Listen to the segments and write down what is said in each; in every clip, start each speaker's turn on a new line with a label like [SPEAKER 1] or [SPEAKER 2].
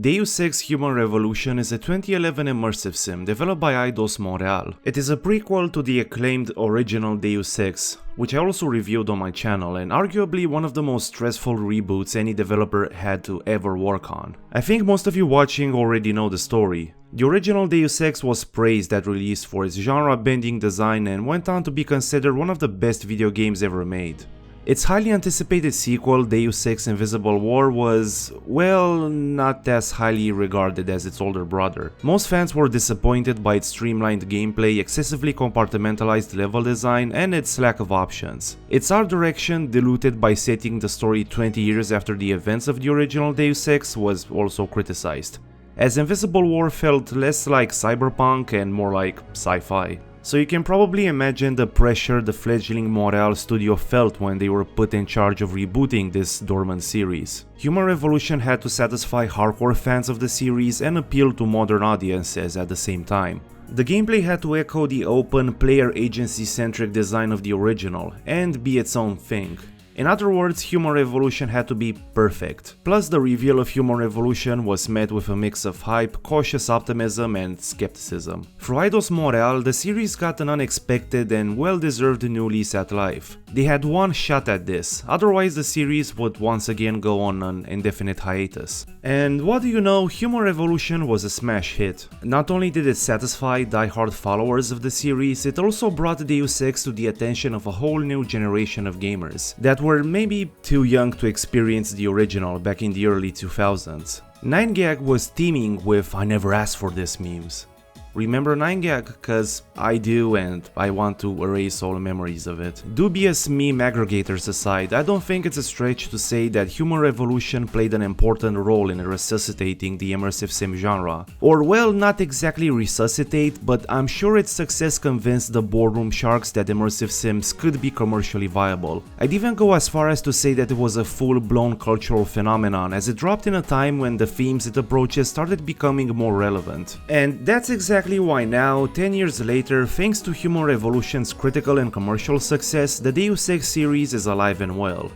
[SPEAKER 1] Deus Ex Human Revolution is a 2011 immersive sim developed by Eidos Montreal. It is a prequel to the acclaimed original Deus Ex, which I also reviewed on my channel, and arguably one of the most stressful reboots any developer had to ever work on. I think most of you watching already know the story. The original Deus Ex was praised at release for its genre-bending design and went on to be considered one of the best video games ever made. Its highly anticipated sequel, Deus Ex Invisible War, was, well, not as highly regarded as its older brother. Most fans were disappointed by its streamlined gameplay, excessively compartmentalized level design, and its lack of options. Its art direction, diluted by setting the story 20 years after the events of the original Deus Ex, was also criticized, as Invisible War felt less like cyberpunk and more like sci-fi. So you can probably imagine the pressure the fledgling Montreal studio felt when they were put in charge of rebooting this dormant series. Human Revolution had to satisfy hardcore fans of the series and appeal to modern audiences at the same time. The gameplay had to echo the open, player agency-centric design of the original, and be its own thing. In other words, Human Revolution had to be perfect. Plus, the reveal of Human Revolution was met with a mix of hype, cautious optimism, and skepticism. For Eidos Montreal, the series got an unexpected and well-deserved new lease at life. They had one shot at this, otherwise the series would once again go on an indefinite hiatus. And what do you know, Human Revolution was a smash hit. Not only did it satisfy die-hard followers of the series, it also brought Deus Ex to the attention of a whole new generation of gamers that were maybe too young to experience the original back in the early 2000s. 9gag was teeming with "I never asked for this" memes. Remember 9gag? Cause I do, and I want to erase all memories of it. Dubious meme aggregators aside, I don't think it's a stretch to say that Human Revolution played an important role in resuscitating the immersive sim genre. Or well, not exactly resuscitate, but I'm sure its success convinced the boardroom sharks that immersive sims could be commercially viable. I'd even go as far as to say that it was a full-blown cultural phenomenon, as it dropped in a time when the themes it approaches started becoming more relevant. And that's exactly why now, 10 years later, thanks to Human Revolution's critical and commercial success, the Deus Ex series is alive and well.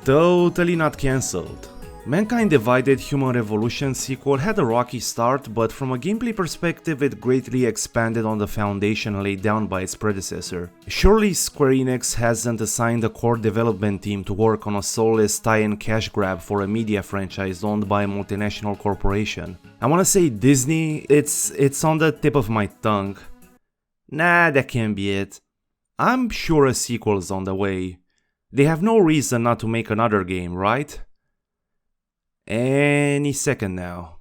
[SPEAKER 1] Totally not cancelled. Mankind Divided Human Revolution sequel had a rocky start, but from a gameplay perspective it greatly expanded on the foundation laid down by its predecessor. Surely Square Enix hasn't assigned a core development team to work on a soulless tie-in cash grab for a media franchise owned by a multinational corporation. I wanna say Disney, it's on the tip of my tongue. Nah, that can't be it. I'm sure a sequel's on the way. They have no reason not to make another game, right? Any second now.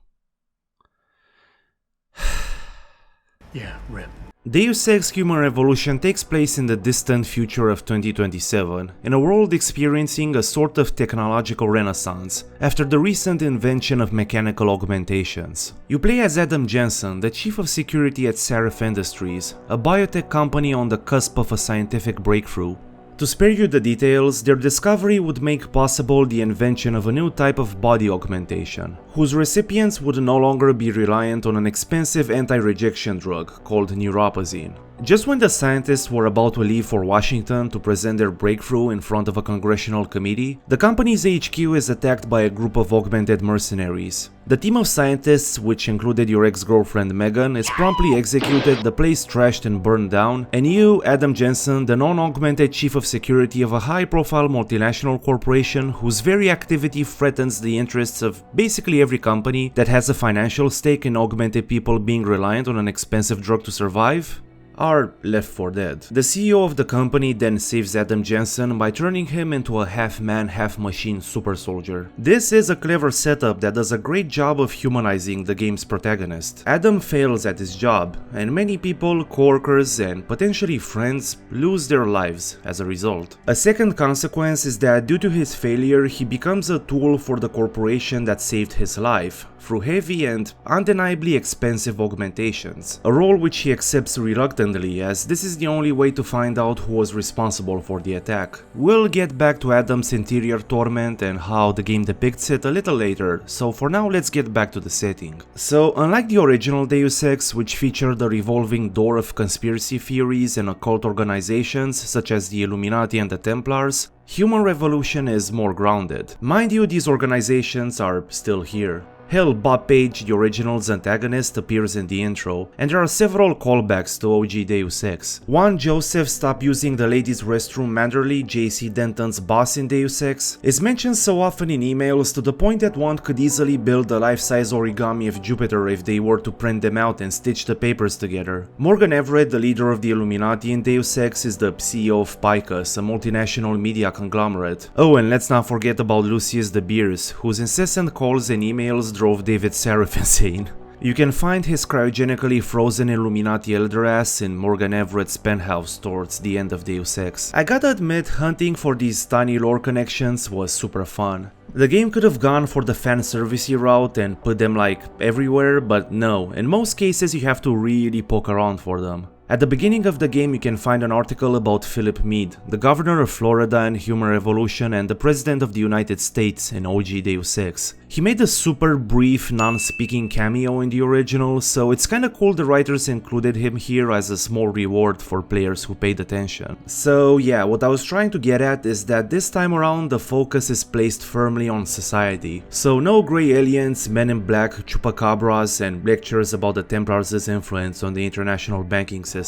[SPEAKER 2] Yeah, rip.
[SPEAKER 1] Deus Ex Human Revolution takes place in the distant future of 2027, in a world experiencing a sort of technological renaissance after the recent invention of mechanical augmentations. You play as Adum Jensen, the chief of security at Seraph Industries, a biotech company on the cusp of a scientific breakthrough. To spare you the details, their discovery would make possible the invention of a new type of body augmentation, whose recipients would no longer be reliant on an expensive anti-rejection drug called neuropazine. Just when the scientists were about to leave for Washington to present their breakthrough in front of a congressional committee, the company's HQ is attacked by a group of augmented mercenaries. The team of scientists, which included your ex-girlfriend McCann, is promptly executed, the place trashed and burned down, and you, Adum Jensen, the non-augmented chief of security of a high-profile multinational corporation whose very activity threatens the interests of basically every company that has a financial stake in augmented people being reliant on an expensive drug to survive, are left for dead. The CEO of the company then saves Adum Jensen by turning him into a half-man, half-machine super soldier. This is a clever setup that does a great job of humanizing the game's protagonist. Adum fails at his job, and many people, co-workers, and potentially friends lose their lives as a result. A second consequence is that due to his failure, he becomes a tool for the corporation that saved his life, through heavy and undeniably expensive augmentations, a role which he accepts reluctantly, as this is the only way to find out who was responsible for the attack. We'll get back to Adum's interior torment and how the game depicts it a little later, so for now let's get back to the setting. So, unlike the original Deus Ex, which featured a revolving door of conspiracy theories and occult organizations such as the Illuminati and the Templars, Human Revolution is more grounded. Mind you, these organizations are still here. Hell, Bob Page, the original's antagonist, appears in the intro, and there are several callbacks to OG Deus Ex. One, Joseph, stop using the ladies' restroom manderly, JC Denton's boss in Deus Ex, is mentioned so often in emails to the point that one could easily build a life-size origami of Jupiter if they were to print them out and stitch the papers together. Morgan Everett, the leader of the Illuminati in Deus Ex, is the CEO of Picus, a multinational media conglomerate. Oh, and let's not forget about Lucius de Beers, whose incessant calls and emails drove David Sarif insane. You can find his cryogenically frozen Illuminati elder ass in Morgan Everett's penthouse towards the end of Deus Ex. I gotta admit, hunting for these tiny lore connections was super fun. The game could have gone for the fan servicey route and put them like everywhere, but no, in most cases you have to really poke around for them. At the beginning of the game you can find an article about Philip Meade, the governor of Florida in Human Revolution and the president of the United States in OG Deus Ex. He made a super brief, non-speaking cameo in the original, so it's kinda cool the writers included him here as a small reward for players who paid attention. So yeah, what I was trying to get at is that this time around the focus is placed firmly on society. So no grey aliens, men in black, chupacabras, and lectures about the Templars' influence on the international banking system.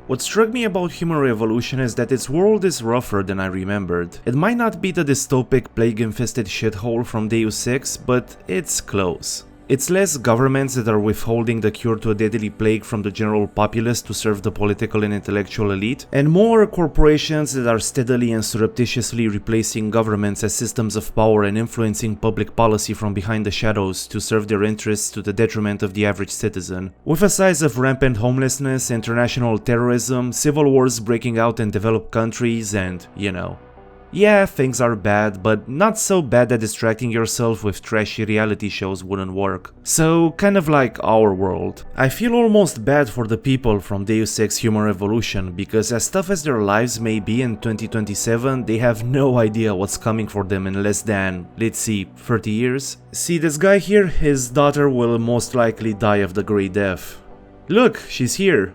[SPEAKER 1] What struck me about Human Revolution is that its world is rougher than I remembered. It might not be the dystopic plague-infested shithole from Deus Ex, but it's close. It's less governments that are withholding the cure to a deadly plague from the general populace to serve the political and intellectual elite, and more corporations that are steadily and surreptitiously replacing governments as systems of power and influencing public policy from behind the shadows to serve their interests to the detriment of the average citizen. With a size of rampant homelessness, international terrorism, civil wars breaking out in developed countries, and, you know. Yeah, things are bad, but not so bad that distracting yourself with trashy reality shows wouldn't work. So, kind of like our world. I feel almost bad for the people from Deus Ex Human Revolution, because as tough as their lives may be in 2027, they have no idea what's coming for them in less than, let's see, 30 years? See this guy here? His daughter will most likely die of the Grey Death. Look, she's here.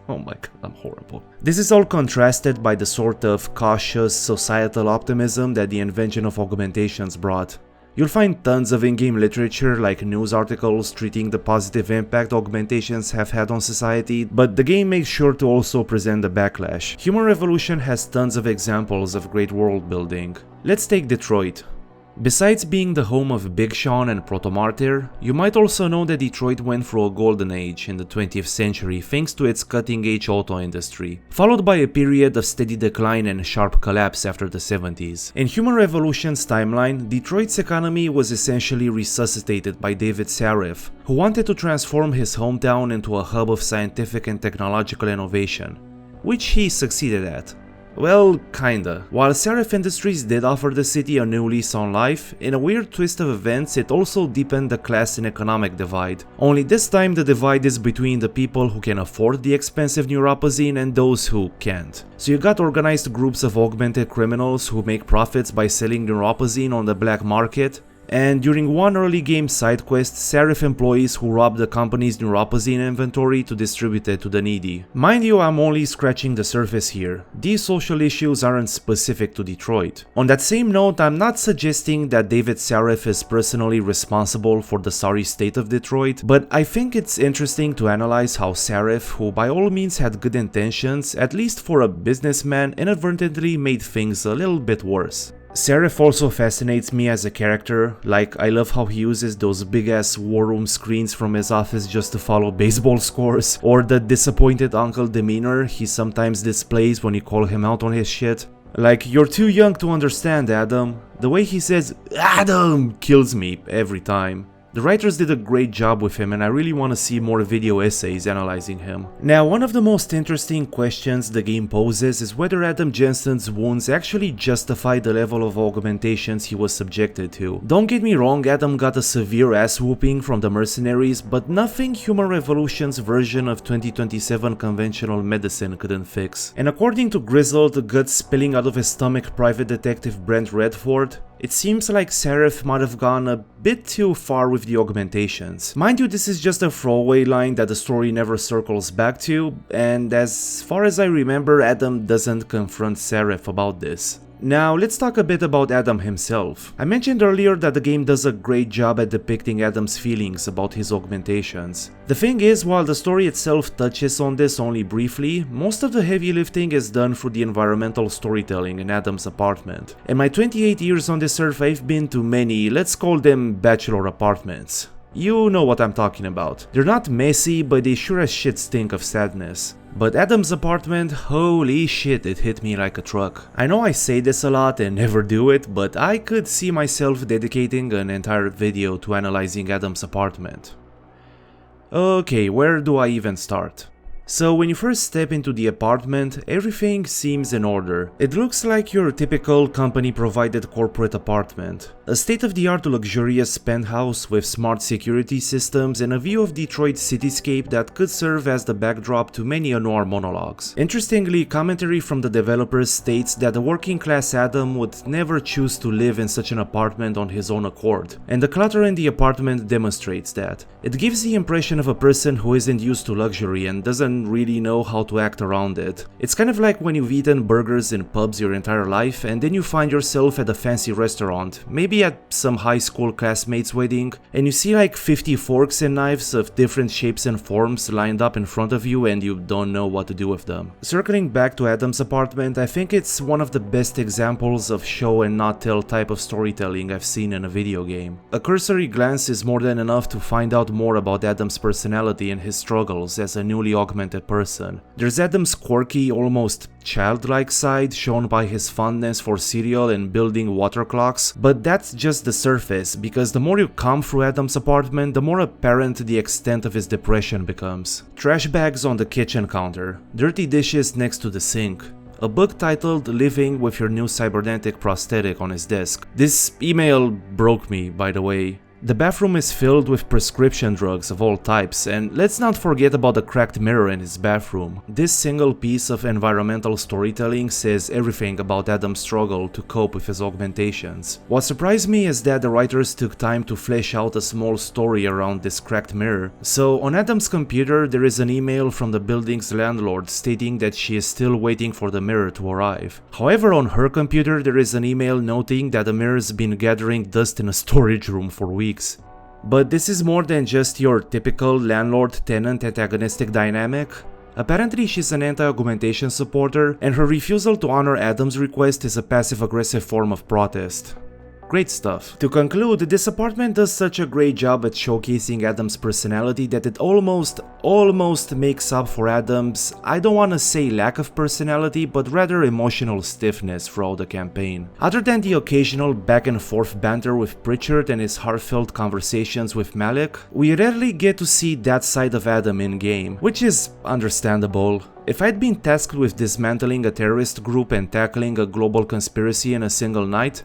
[SPEAKER 1] Oh my god, I'm horrible. This is all contrasted by the sort of cautious societal optimism that the invention of augmentations brought. You'll find tons of in-game literature like news articles treating the positive impact augmentations have had on society, but the game makes sure to also present the backlash. Human Revolution has tons of examples of great world building. Let's take Detroit. Besides being the home of Big Sean and Proto-Martyr, you might also know that Detroit went through a golden age in the 20th century thanks to its cutting-edge auto industry, followed by a period of steady decline and sharp collapse after the 70s. In Human Revolution's timeline, Detroit's economy was essentially resuscitated by David Sarif, who wanted to transform his hometown into a hub of scientific and technological innovation, which he succeeded at. Well, kinda. While Sarif Industries did offer the city a new lease on life, in a weird twist of events it also deepened the class and economic divide. Only this time the divide is between the people who can afford the expensive neuropozyne and those who can't. So you got organized groups of augmented criminals who make profits by selling neuropozyne on the black market, and during one early game side quest, Sarif employees who robbed the company's neuropozyne inventory to distribute it to the needy. Mind you, I'm only scratching the surface here. These social issues aren't specific to Detroit. On that same note, I'm not suggesting that David Sarif is personally responsible for the sorry state of Detroit, but I think it's interesting to analyze how Sarif, who by all means had good intentions, at least for a businessman, inadvertently made things a little bit worse. Sarif also fascinates me as a character. Like, I love how he uses those big ass war room screens from his office just to follow baseball scores, or the disappointed uncle demeanor he sometimes displays when you call him out on his shit. Like, you're too young to understand, Adam. The way he says Adam kills me every time. The writers did a great job with him and I really want to see more video essays analyzing him. Now, one of the most interesting questions the game poses is whether Adam Jensen's wounds actually justify the level of augmentations he was subjected to. Don't get me wrong, Adam got a severe ass whooping from the mercenaries, but nothing Human Revolution's version of 2027 conventional medicine couldn't fix. And according to Grizzled, guts spilling out of his stomach private detective Brent Redford, it seems like Sarif might have gone a bit too far with the augmentations. Mind you, this is just a throwaway line that the story never circles back to, and as far as I remember, Adam doesn't confront Sarif about this. Now let's talk a bit about Adum himself. I mentioned earlier that the game does a great job at depicting Adum's feelings about his augmentations. The thing is, while the story itself touches on this only briefly, most of the heavy lifting is done through the environmental storytelling in Adum's apartment. In my 28 years on this earth, I've been to many, let's call them bachelor apartments. You know what I'm talking about. They're not messy, but they sure as shit stink of sadness. But Adum's apartment, holy shit, it hit me like a truck. I know I say this a lot and never do it, but I could see myself dedicating an entire video to analyzing Adum's apartment. Okay, where do I even start? So when you first step into the apartment, everything seems in order. It looks like your typical company-provided corporate apartment. A state-of-the-art luxurious penthouse with smart security systems and a view of Detroit's cityscape that could serve as the backdrop to many a noir monologues. Interestingly, commentary from the developers states that the working-class Adum would never choose to live in such an apartment on his own accord, and the clutter in the apartment demonstrates that. It gives the impression of a person who isn't used to luxury and doesn't really know how to act around it. It's kind of like when you've eaten burgers in pubs your entire life and then you find yourself at a fancy restaurant, maybe at some high school classmate's wedding, and you see like 50 forks and knives of different shapes and forms lined up in front of you and you don't know what to do with them. Circling back to Adum's apartment, I think it's one of the best examples of show and not tell type of storytelling I've seen in a video game. A cursory glance is more than enough to find out more about Adum's personality and his struggles as a newly augmented person. There's Adum's quirky, almost childlike side shown by his fondness for cereal and building water clocks, but that's just the surface, because the more you come through Adum's apartment, the more apparent the extent of his depression becomes. Trash bags on the kitchen counter, dirty dishes next to the sink, a book titled Living with Your New Cybernetic Prosthetic on his desk. This email broke me, by the way. The bathroom is filled with prescription drugs of all types, and let's not forget about the cracked mirror in his bathroom. This single piece of environmental storytelling says everything about Adum's struggle to cope with his augmentations. What surprised me is that the writers took time to flesh out a small story around this cracked mirror. So on Adum's computer there is an email from the building's landlord stating that she is still waiting for the mirror to arrive. However, on her computer there is an email noting that the mirror's been gathering dust in a storage room for weeks. But this is more than just your typical landlord-tenant antagonistic dynamic. Apparently she's an anti-augmentation supporter, and her refusal to honor Adum's request is a passive-aggressive form of protest. Great stuff. To conclude, this apartment does such a great job at showcasing Adum's personality that it almost makes up for Adum's, I don't wanna say lack of personality, but rather emotional stiffness throughout the campaign. Other than the occasional back and forth banter with Pritchard and his heartfelt conversations with Malik, we rarely get to see that side of Adum in-game, which is understandable. If I'd been tasked with dismantling a terrorist group and tackling a global conspiracy in a single night,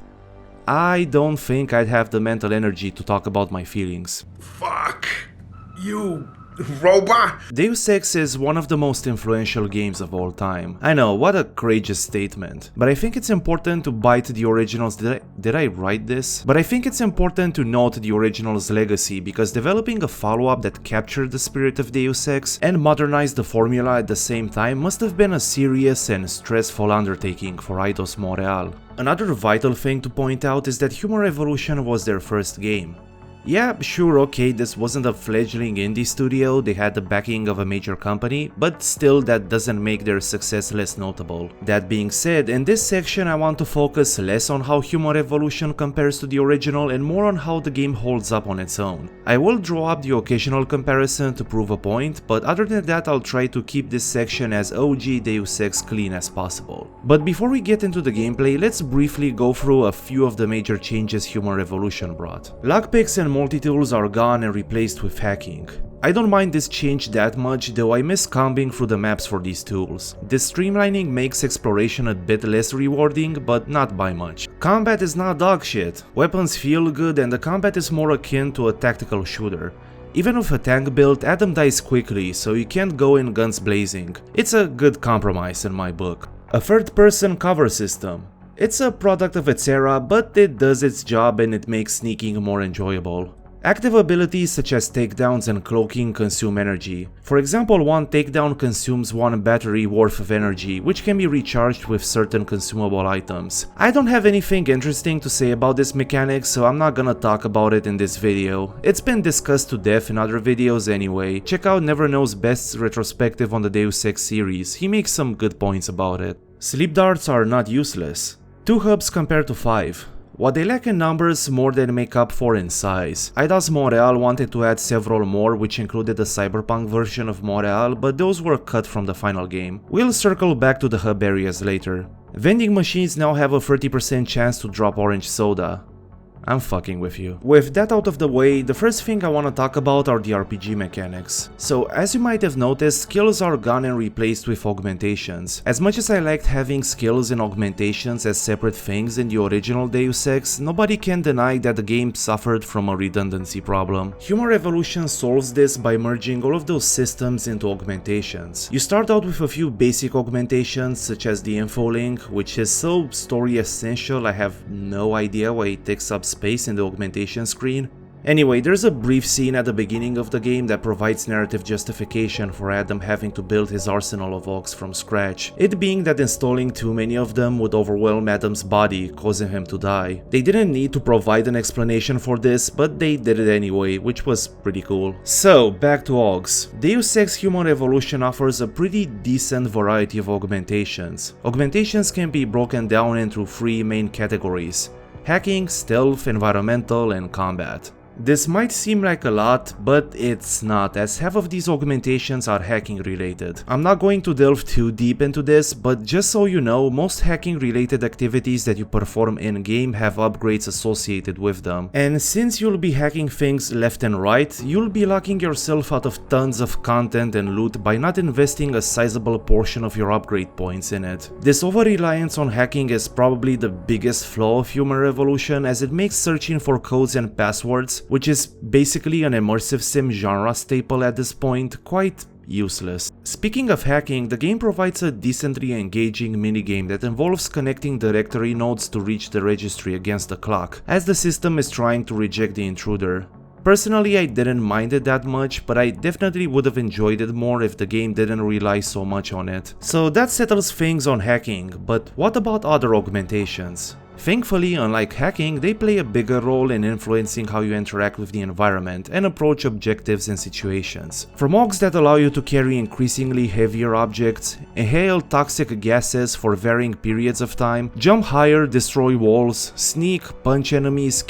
[SPEAKER 1] I don't think I'd have the mental energy to talk about my feelings.
[SPEAKER 3] Fuck you, robot!
[SPEAKER 1] Deus Ex is one of the most influential games of all time. I know, what a courageous statement. But I think it's important to bite the original's... Did I write this? But I think it's important to note the original's legacy, because developing a follow-up that captured the spirit of Deus Ex and modernized the formula at the same time must have been a serious and stressful undertaking for Eidos Montreal. Another vital thing to point out is that Human Revolution was their first game. Yeah, sure, okay, this wasn't a fledgling indie studio, they had the backing of a major company, but still that doesn't make their success less notable. That being said, in this section I want to focus less on how Human Revolution compares to the original and more on how the game holds up on its own. I will draw up the occasional comparison to prove a point, but other than that I'll try to keep this section as OG Deus Ex clean as possible. But before we get into the gameplay, let's briefly go through a few of the major changes Human Revolution brought. Lockpicks and multi-tools are gone and replaced with hacking. I don't mind this change that much, though I miss combing through the maps for these tools. This streamlining makes exploration a bit less rewarding, but not by much. Combat is not dog shit. Weapons feel good and the combat is more akin to a tactical shooter. Even with a tank build, Adum dies quickly, so you can't go in guns blazing. It's a good compromise in my book. A third-person cover system. It's a product of its era, but it does its job and it makes sneaking more enjoyable. Active abilities such as takedowns and cloaking consume energy. For example, one takedown consumes one battery worth of energy, which can be recharged with certain consumable items. I don't have anything interesting to say about this mechanic, so I'm not gonna talk about it in this video. It's been discussed to death in other videos anyway. Check out Never Knows Best's retrospective on the Deus Ex series, he makes some good points about it. Sleep darts are not useless. 2 hubs compared to 5. What they lack in numbers more than make up for in size. Eidos Montreal wanted to add several more, which included the cyberpunk version of Montreal, but those were cut from the final game. We'll circle back to the hub areas later. Vending machines now have a 30% chance to drop orange soda. I'm fucking with you. With that out of the way, the first thing I want to talk about are the RPG mechanics. So, as you might have noticed, skills are gone and replaced with augmentations. As much as I liked having skills and augmentations as separate things in the original Deus Ex, nobody can deny that the game suffered from a redundancy problem. Human Revolution solves this by merging all of those systems into augmentations. You start out with a few basic augmentations, such as the info link, which is so story essential I have no idea why it takes up space in the augmentation screen. Anyway, there's a brief scene at the beginning of the game that provides narrative justification for Adum having to build his arsenal of augs from scratch, it being that installing too many of them would overwhelm Adum's body, causing him to die. They didn't need to provide an explanation for this, but they did it anyway, which was pretty cool. So, back to augs. Deus Ex Human Revolution offers a pretty decent variety of augmentations. Augmentations can be broken down into 3 main categories: hacking, stealth, environmental, and combat. This might seem like a lot, but it's not, as half of these augmentations are hacking related. I'm not going to delve too deep into this, but just so you know, most hacking related activities that you perform in-game have upgrades associated with them. And since you'll be hacking things left and right, you'll be locking yourself out of tons of content and loot by not investing a sizable portion of your upgrade points in it. This over-reliance on hacking is probably the biggest flaw of Human Revolution, as it makes searching for codes and passwords, which is basically an immersive sim genre staple at this point, quite useless. Speaking of hacking, the game provides a decently engaging minigame that involves connecting directory nodes to reach the registry against the clock, as the system is trying to reject the intruder. Personally, I didn't mind it that much, but I definitely would have enjoyed it more if the game didn't rely so much on it. So that settles things on hacking, but what about other augmentations? Thankfully, unlike hacking, they play a bigger role in influencing how you interact with the environment and approach objectives and situations. From augs that allow you to carry increasingly heavier objects, inhale toxic gases for varying periods of time, jump higher, destroy walls, sneak, punch enemies,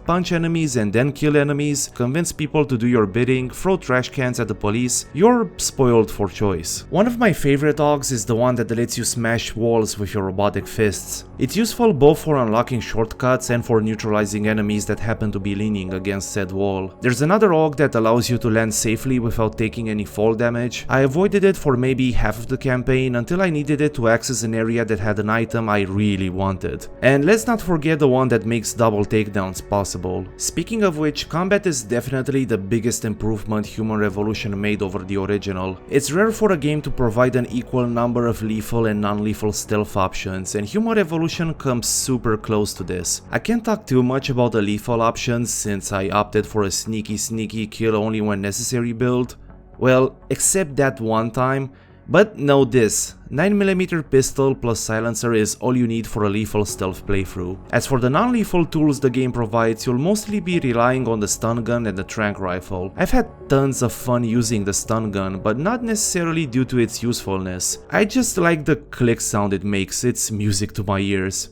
[SPEAKER 1] punch enemies and then kill enemies, convince people to do your bidding, throw trash cans at the police, you're spoiled for choice. One of my favorite augs is the one that lets you smash walls with your robotic fists. It's useful both for unlocking shortcuts and for neutralizing enemies that happen to be leaning against said wall. There's another aug that allows you to land safely without taking any fall damage. I avoided it for maybe half of the campaign until I needed it to access an area that had an item I really wanted. And let's not forget the one that makes double takedowns possible. Speaking of which, combat is definitely the biggest improvement Human Revolution made over the original. It's rare for a game to provide an equal number of lethal and non-lethal stealth options, and Human Revolution comes super close to this. I can't talk too much about the lethal options since I opted for a sneaky kill only when necessary build. Well, except that one time. But know this, 9mm pistol plus silencer is all you need for a lethal stealth playthrough. As for the non-lethal tools the game provides, you'll mostly be relying on the stun gun and the tranq rifle. I've had tons of fun using the stun gun, but not necessarily due to its usefulness. I just like the click sound it makes, it's music to my ears.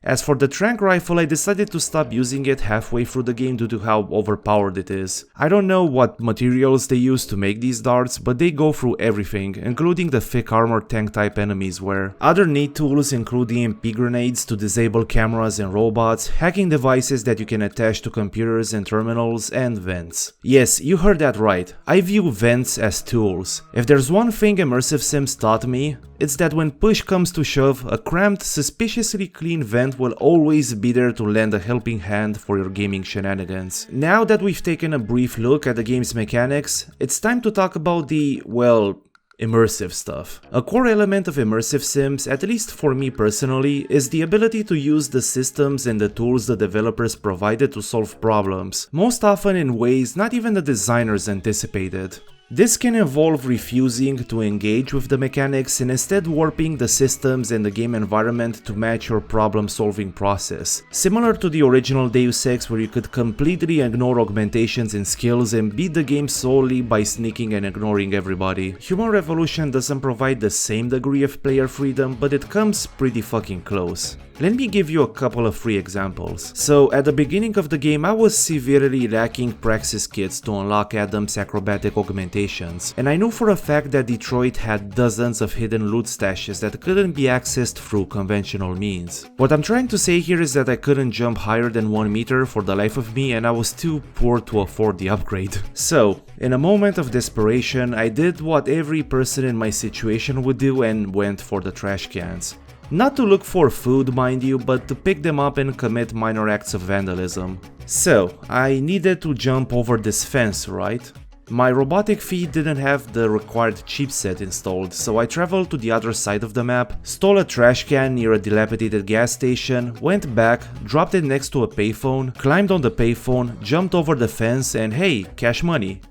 [SPEAKER 1] As for the tranq rifle, I decided to stop using it halfway through the game due to how overpowered it is. I don't know what materials they use to make these darts, but they go through everything, including the thick armor tank type enemies wear. Other neat tools include the EMP grenades to disable cameras and robots, hacking devices that you can attach to computers and terminals, and vents. Yes, you heard that right, I view vents as tools. If there's one thing Immersive Sims taught me, it's that when push comes to shove, a cramped, suspiciously clean vent will always be there to lend a helping hand for your gaming shenanigans. Now that we've taken a brief look at the game's mechanics, it's time to talk about the, well, Immersive stuff. A core element of immersive sims, at least for me personally, is the ability to use the systems and the tools the developers provided to solve problems, most often in ways not even the designers anticipated. This can involve refusing to engage with the mechanics and instead warping the systems and the game environment to match your problem-solving process. Similar to the original Deus Ex, where you could completely ignore augmentations and skills and beat the game solely by sneaking and ignoring everybody. Human Revolution doesn't provide the same degree of player freedom, but it comes pretty fucking close. Let me give you a couple of free examples. So, at the beginning of the game, I was severely lacking praxis kits to unlock Adum's acrobatic augmentations, and I knew for a fact that Detroit had dozens of hidden loot stashes that couldn't be accessed through conventional means. What I'm trying to say here is that I couldn't jump higher than 1 meter for the life of me, and I was too poor to afford the upgrade. So, in a moment of desperation, I did what every person in my situation would do and went for the trash cans. Not to look for food, mind you, but to pick them up and commit minor acts of vandalism. So, I needed to jump over this fence, right? My robotic feet didn't have the required chipset installed, so I traveled to the other side of the map, stole a trash can near a dilapidated gas station, went back, dropped it next to a payphone, climbed on the payphone, jumped over the fence, and hey, cash money.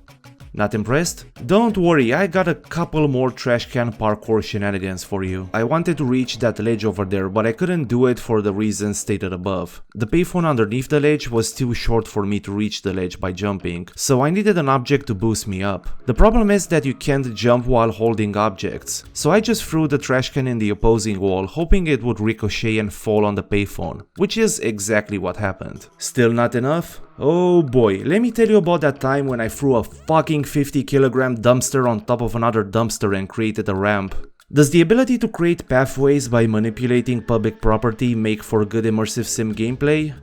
[SPEAKER 1] Not impressed? Don't worry, I got a couple more trash can parkour shenanigans for you. I wanted to reach that ledge over there, but I couldn't do it for the reasons stated above. The payphone underneath the ledge was too short for me to reach the ledge by jumping, so I needed an object to boost me up. The problem is that you can't jump while holding objects, so I just threw the trash can in the opposing wall, hoping it would ricochet and fall on the payphone, which is exactly what happened. Still not enough? Oh boy, let me tell you about that time when I threw a fucking 50-kilogram dumpster on top of another dumpster and created a ramp. Does the ability to create pathways by manipulating public property make for good immersive sim gameplay?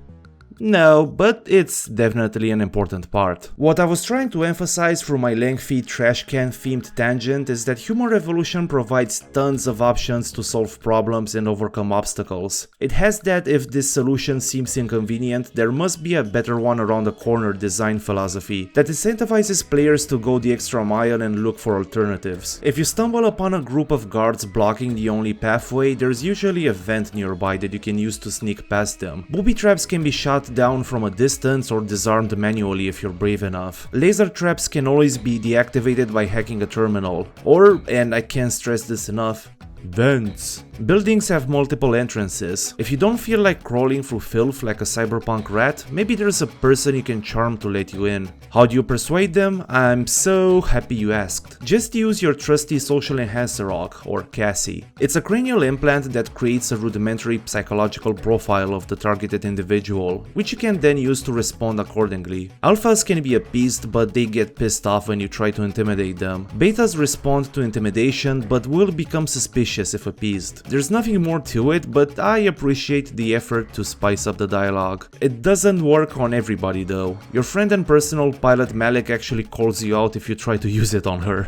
[SPEAKER 1] No, but it's definitely an important part. What I was trying to emphasize through my lengthy trash can themed tangent is that Human Revolution provides tons of options to solve problems and overcome obstacles. It has that if this solution seems inconvenient, there must be a better one around the corner design philosophy that incentivizes players to go the extra mile and look for alternatives. If you stumble upon a group of guards blocking the only pathway, there's usually a vent nearby that you can use to sneak past them. Booby traps can be shot down from a distance or disarmed manually if you're brave enough. Laser traps can always be deactivated by hacking a terminal. Or, and I can't stress this enough, vents. Buildings have multiple entrances. If you don't feel like crawling through filth like a cyberpunk rat, maybe there's a person you can charm to let you in. How do you persuade them? I'm so happy you asked. Just use your trusty social enhancer rock, or Cassie. It's a cranial implant that creates a rudimentary psychological profile of the targeted individual, which you can then use to respond accordingly. Alphas can be appeased, but they get pissed off when you try to intimidate them. Betas respond to intimidation, but will become suspicious if appeased. There's nothing more to it, but I appreciate the effort to spice up the dialogue. It doesn't work on everybody though. Your friend and personal pilot Malik actually calls you out if you try to use it on her.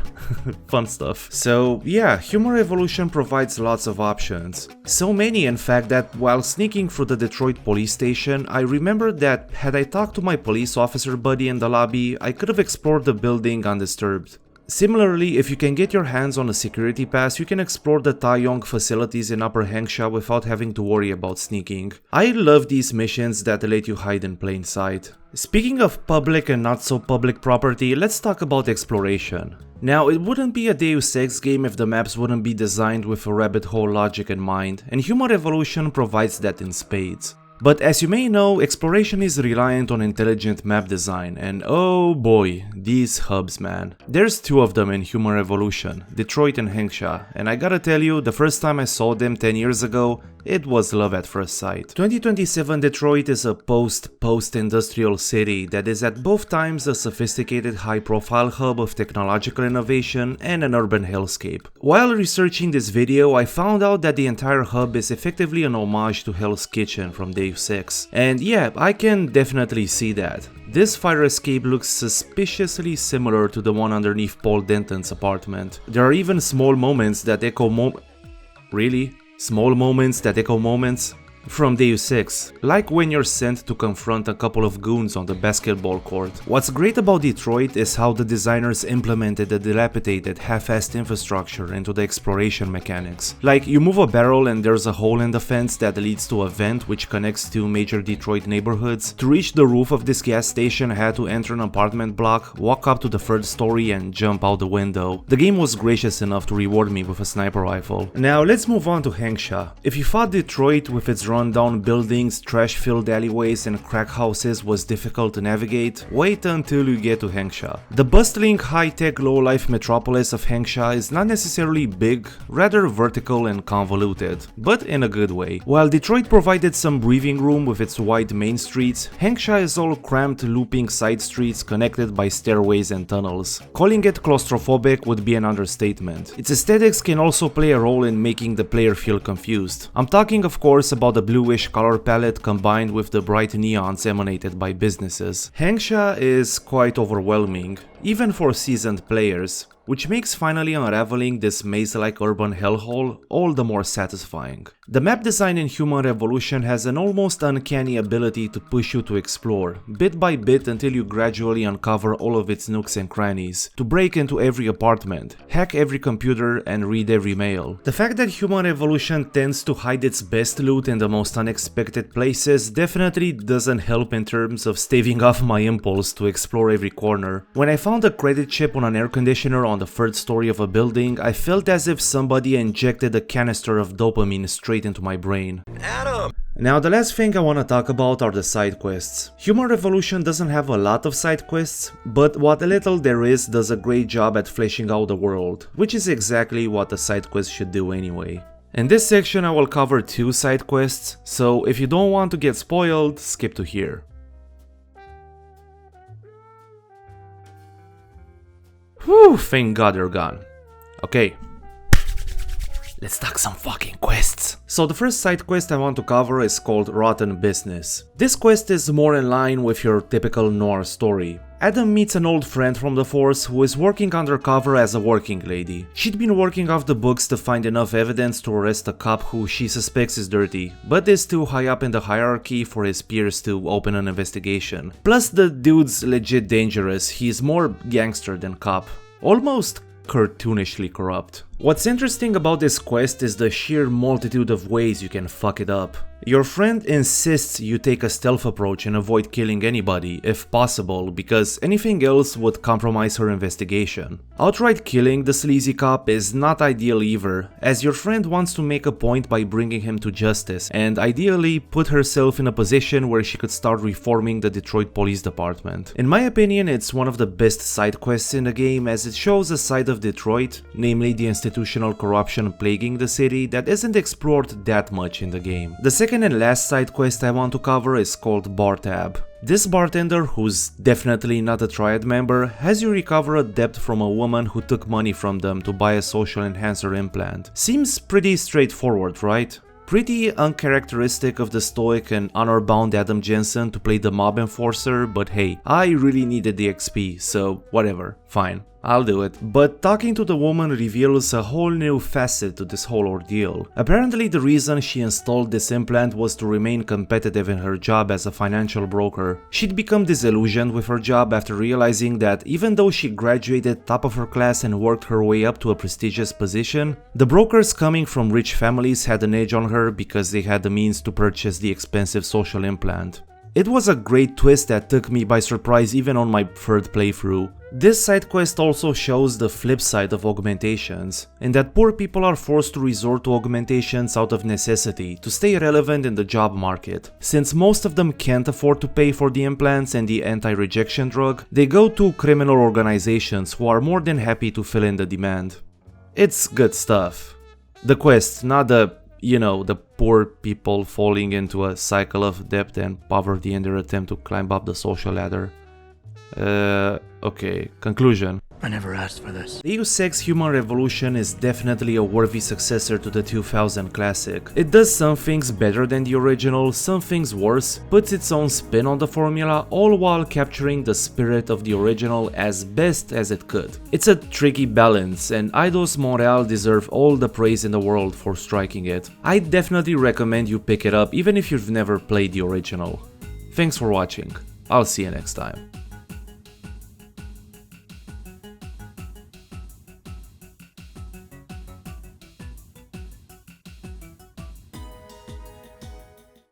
[SPEAKER 1] Fun stuff. So yeah, Human Revolution provides lots of options. So many in fact that while sneaking through the Detroit police station, I remembered that had I talked to my police officer buddy in the lobby, I could have explored the building undisturbed. Similarly, if you can get your hands on a security pass, you can explore the Taeyong facilities in Upper Hengsha without having to worry about sneaking. I love these missions that let you hide in plain sight. Speaking of public and not so public property, let's talk about exploration. Now, it wouldn't be a Deus Ex game if the maps wouldn't be designed with a rabbit hole logic in mind, and Human Revolution provides that in spades. But as you may know, exploration is reliant on intelligent map design, and oh boy, these hubs man. There's two of them in Human Revolution, Detroit and Hengsha, and I gotta tell you, the first time I saw them 10 years ago, it was love at first sight. 2027 Detroit is a post-industrial city that is at both times a sophisticated high-profile hub of technological innovation and an urban hellscape. While researching this video, I found out that the entire hub is effectively an homage to Hell's Kitchen from Deus Ex. And yeah, I can definitely see that. This fire escape looks suspiciously similar to the one underneath Paul Denton's apartment. There are even small moments that echo Really? Small moments that echo moments? From Deus Ex, like when you're sent to confront a couple of goons on the basketball court. What's great about Detroit is how the designers implemented the dilapidated, half-assed infrastructure into the exploration mechanics. Like, you move a barrel and there's a hole in the fence that leads to a vent which connects two major Detroit neighborhoods. To reach the roof of this gas station, I had to enter an apartment block, walk up to the third story and jump out the window. The game was gracious enough to reward me with a sniper rifle. Now let's move on to Hengsha. If you thought Detroit with its run-down buildings, trash-filled alleyways and crack houses was difficult to navigate, wait until you get to Hengsha. The bustling, high-tech, low-life metropolis of Hengsha is not necessarily big, rather vertical and convoluted, but in a good way. While Detroit provided some breathing room with its wide main streets, Hengsha is all cramped, looping side streets connected by stairways and tunnels. Calling it claustrophobic would be an understatement. Its aesthetics can also play a role in making the player feel confused. I'm talking of course about the bluish color palette combined with the bright neons emanated by businesses. Hengsha is quite overwhelming, even for seasoned players, which makes finally unraveling this maze-like urban hellhole all the more satisfying. The map design in Human Revolution has an almost uncanny ability to push you to explore, bit by bit until you gradually uncover all of its nooks and crannies, to break into every apartment, hack every computer and read every mail. The fact that Human Revolution tends to hide its best loot in the most unexpected places definitely doesn't help in terms of staving off my impulse to explore every corner. When I found a credit chip on an air conditioner on the third story of a building, I felt as if somebody injected a canister of dopamine straight into my brain.
[SPEAKER 3] Adam!
[SPEAKER 1] Now the last thing I want to talk about are the side quests. Human Revolution doesn't have a lot of side quests, but what little there is does a great job at fleshing out the world, which is exactly what a side quest should do anyway. In this section I will cover 2 side quests, so if you don't want to get spoiled, skip to here. Whew, thank God they're gone. Okay. Let's talk some fucking quests. So the first side quest I want to cover is called Rotten Business. This quest is more in line with your typical noir story. Adum meets an old friend from the force who is working undercover as a working lady. She'd been working off the books to find enough evidence to arrest a cop who she suspects is dirty, but is too high up in the hierarchy for his peers to open an investigation. Plus the dude's legit dangerous, he's more gangster than cop. Almost cartoonishly corrupt. What's interesting about this quest is the sheer multitude of ways you can fuck it up. Your friend insists you take a stealth approach and avoid killing anybody, if possible, because anything else would compromise her investigation. Outright killing the sleazy cop is not ideal either, as your friend wants to make a point by bringing him to justice, and ideally put herself in a position where she could start reforming the Detroit Police Department. In my opinion, it's one of the best side quests in the game, as it shows a side of Detroit, namely the institutional corruption plaguing the city, that isn't explored that much in the game. The second and last side quest I want to cover is called Bar Tab. This bartender, who's definitely not a Triad member, has you recover a debt from a woman who took money from them to buy a social enhancer implant. Seems pretty straightforward, right? Pretty uncharacteristic of the stoic and honor-bound Adam Jensen to play the mob enforcer, but hey, I really needed the XP, so whatever, fine. I'll do it. But talking to the woman reveals a whole new facet to this whole ordeal. Apparently the reason she installed this implant was to remain competitive in her job as a financial broker. She'd become disillusioned with her job after realizing that even though she graduated top of her class and worked her way up to a prestigious position, the brokers coming from rich families had an edge on her because they had the means to purchase the expensive social implant. It was a great twist that took me by surprise even on my third playthrough. This side quest also shows the flip side of augmentations, in that poor people are forced to resort to augmentations out of necessity to stay relevant in the job market. Since most of them can't afford to pay for the implants and the anti-rejection drug, they go to criminal organizations who are more than happy to fill in the demand. It's good stuff. The quest, not the poor people falling into a cycle of debt and poverty in their attempt to climb up the social ladder. Okay, conclusion.
[SPEAKER 2] I never asked for this.
[SPEAKER 1] Deus Ex Human Revolution is definitely a worthy successor to the 2000 classic. It does some things better than the original, some things worse, puts its own spin on the formula, all while capturing the spirit of the original as best as it could. It's a tricky balance, and Eidos-Montréal deserve all the praise in the world for striking it. I definitely recommend you pick it up even if you've never played the original. Thanks for watching, I'll see you next time.